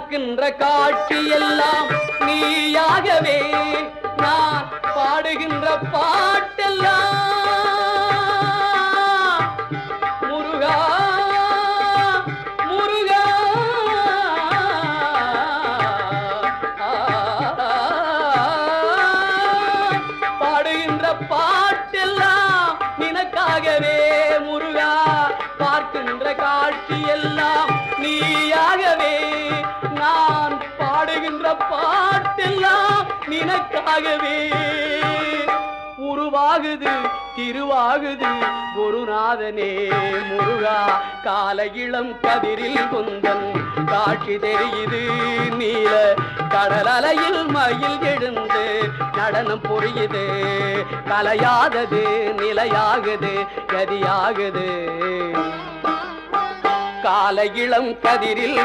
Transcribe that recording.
பார்க்கின்ற காட்சி எல்லாம் நீயாகவே நான் பாடுகின்ற பாட்டெல்லாம் முருகா முருகா பாடுகின்ற பாட்டெல்லாம் நினக்காகவே முருகா பார்க்கின்ற காட்சி எல்லாம் நீயாகவே நான் பாடுகின்ற பாட்டெல்லாம் நினக்காகவே உருவாகுது திருவாகுது குருநாதனே முருகா கால இளம் கதிரில் குந்தன் காட்சி தெரியுது நீல கடல் அலையில் மயில் எழுந்து நடனம் புரியுது கலையாதது நிலையாகுது கதியாகுது கால இளம் கதிரில்